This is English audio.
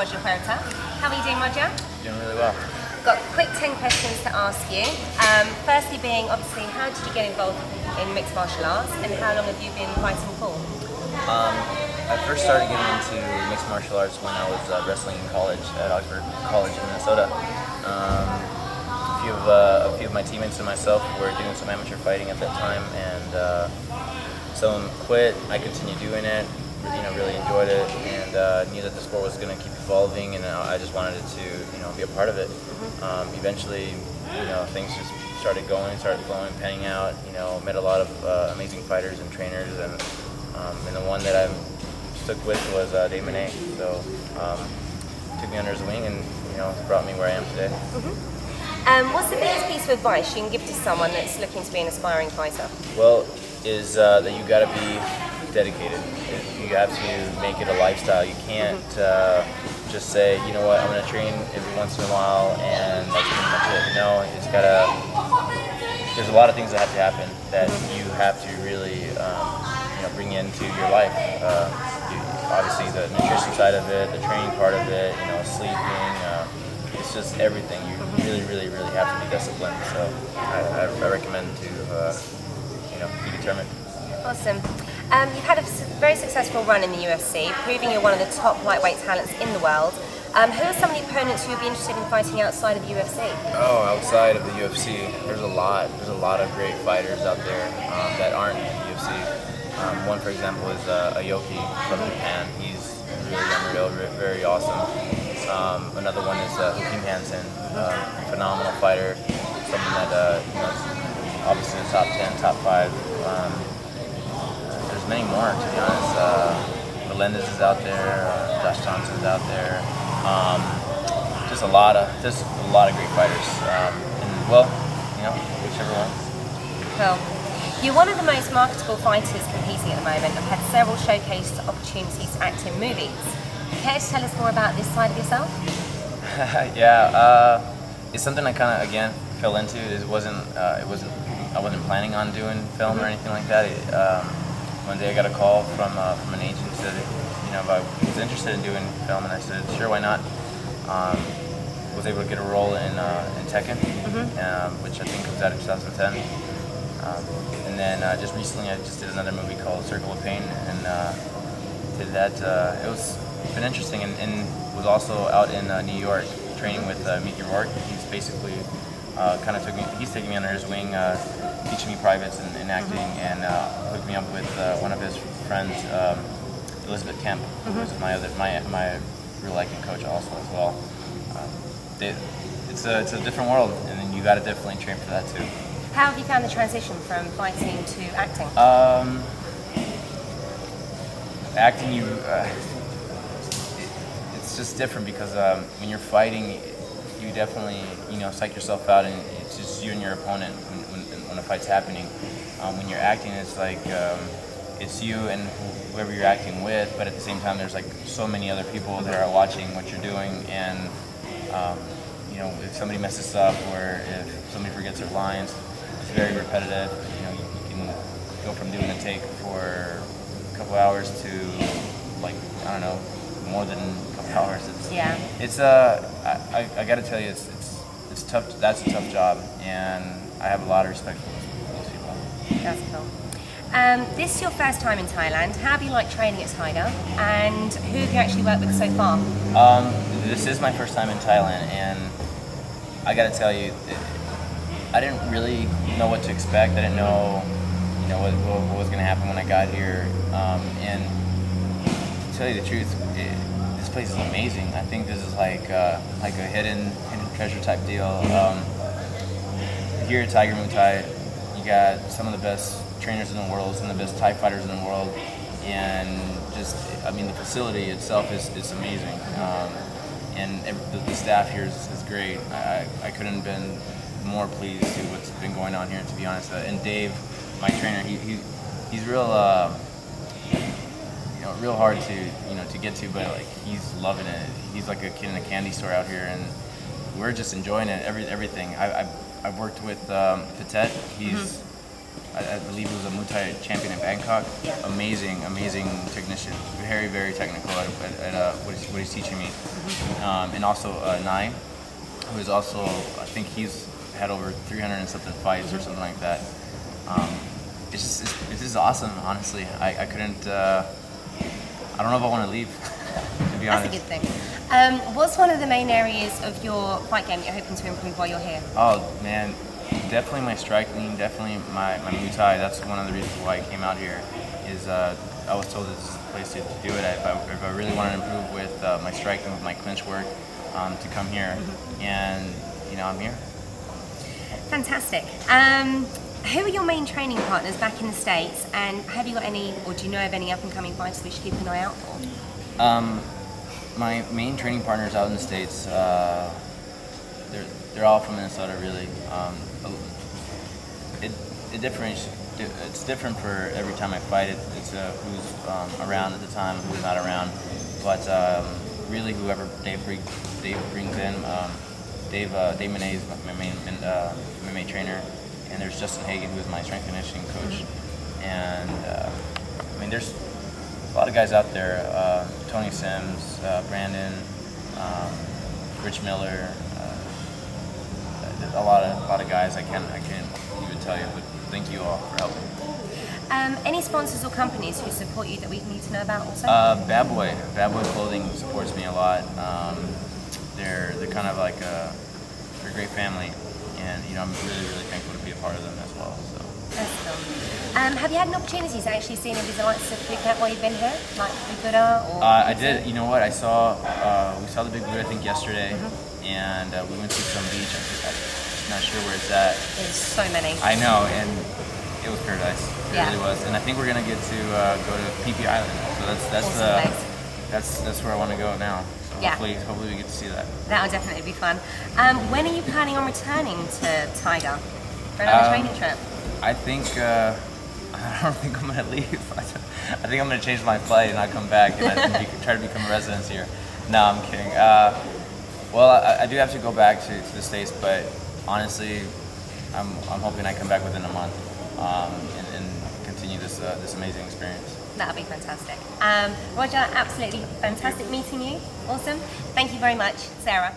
Roger Huerta. How are you doing, Roger? Doing really well. Got quick 10 questions to ask you. Firstly being, obviously, how did you get involved in mixed martial arts and how long have you been fighting for? I first started getting into mixed martial arts when I was wrestling in college at Oxford College in Minnesota. A few of my teammates and myself were doing some amateur fighting at that time, and some of them quit. I continued doing it, really enjoyed it, and knew that the sport was going to keep evolving, and I just wanted it to, be a part of it. Eventually, things just started going, started flowing, panning out. Met a lot of amazing fighters and trainers, and the one that I stuck with was Dave Monet. So took me under his wing, and brought me where I am today. What's the biggest piece of advice you can give to someone that's looking to be an aspiring fighter? Well, is that you got to be dedicated. You have to make it a lifestyle. You can't just say, you know what, I'm going to train every once in a while and that's pretty much it. It's got to. There's a lot of things that have to happen that you have to really, bring into your life. Obviously, the nutrition side of it, the training part of it, sleeping. It's just everything. You really have to be disciplined. So I recommend to be determined. Awesome. You've had a very successful run in the UFC, proving you're one of the top lightweight talents in the world. Who are some of the opponents who would be interested in fighting outside of the UFC? Oh, outside of the UFC, there's a lot. There's a lot of great fighters out there that aren't in the UFC. One, for example, is Aoki from Japan. He's really unreal, very awesome. Another one is Joachim Hansen, phenomenal fighter, someone that obviously in the top 10, top 5. There's many more, to be honest. Melendez is out there, Josh Thompson's out there. Just a lot of great fighters. Whichever one. Well, you're one of the most marketable fighters competing at the moment and had several showcase opportunities to act in movies. Care to tell us more about this side of yourself? Yeah, it's something I kind of again fell into. I wasn't planning on doing film or anything like that. One day I got a call from an agent who said, if I was interested in doing film, and I said, sure, why not? Was able to get a role in Tekken, which I think comes out in 2010. And then just recently I just did another movie called Circle of Pain, and did that. It was been interesting, and was also out in New York training with Mickey Rourke. He's basically he's taking me under his wing, teaching me privates and acting, and hooked me up with one of his friends, Elizabeth Kemp, who's my real acting coach also as well. It's a different world, and then you got to definitely train for that too. How have you found the transition from fighting to acting? Acting, it's just different because when you're fighting, you definitely psych yourself out, and it's just you and your opponent when a fight's happening. When you're acting, it's like it's you and whoever you're acting with, but at the same time, there's like so many other people that are watching what you're doing, and if somebody messes up or if somebody forgets their lines, it's very repetitive. You can go from doing a take for a couple hours to more than a couple hours. I got to tell you, it's tough. That's a tough job, and I have a lot of respect for those people. That's cool. This is your first time in Thailand. How have you liked training at Tiger, and who have you actually worked with so far? This is my first time in Thailand, and I got to tell you, I didn't really know what to expect. I didn't know, what was going to happen when I got here. And to tell you the truth, this place is amazing. I think this is like a hidden treasure type deal. Here at Tiger Muay Thai, you got some of the best trainers in the world, some of the best Thai fighters in the world, and the facility itself is amazing. And the staff here is great. I couldn't have been more pleased with what's been going on here, to be honest. And Dave, my trainer, he's real real hard to get to, but he's loving it. He's like a kid in a candy store out here, and we're just enjoying it. Everything. I've worked with Patet. I believe he was a Muay Thai champion in Bangkok. Yeah. Amazing technician. Very, very technical at what he's teaching me. And also Nai, who is also, I think he's had over 300 and something fights or something like that. It's just awesome, honestly. I couldn't, I don't know if I want to leave, to be honest. That's a good thing. What's one of the main areas of your fight game you're hoping to improve while you're here? Oh man, definitely my striking, definitely my Muay Thai. That's one of the reasons why I came out here. Is I was told this is the place to do it. If I really want to improve with my striking, with my clinch work, to come here, and I'm here. Fantastic. Who are your main training partners back in the States, and have you got any, or do you know of any up-and-coming fighters we should keep an eye out for? My main training partners out in the States, they're all from Minnesota, really. It's different for every time I fight. It's who's around at the time, who's not around. But really, whoever Dave brings in, Dave Manet is my main trainer, and there's Justin Hagen, who is my strength and conditioning coach. And I mean, there's a lot of guys out there, Tony Sims, Brandon, Rich Miller, a lot of guys. I can't even tell you, but thank you all for helping. Any sponsors or companies who support you that we need to know about also? Bad Boy Clothing supports me a lot. They're kind of like they're a great family, and I'm really thankful to be a part of them as well. So. Have you had an opportunity to actually see any of the lights of Phuket while you've been here, like the Buddha? Or I did. You know what? We saw the Big Buddha, I think, yesterday, and we went to some beach. I'm not sure where it's at. There's so many. I know, and it was paradise. It really was. And I think we're gonna get to go to PP Island. So that's where I want to go now. So hopefully we get to see that. That'll definitely be fun. When are you planning on returning to Tiger for another training trip? I think I don't think I'm gonna leave. I think I'm gonna change my flight and not come back and try to become a resident here. No, I'm kidding. Well, I do have to go back to the States, but honestly, I'm hoping I come back within a month and continue this amazing experience. That'll be fantastic. Roger, absolutely fantastic meeting you. Awesome. Thank you very much, Sarah.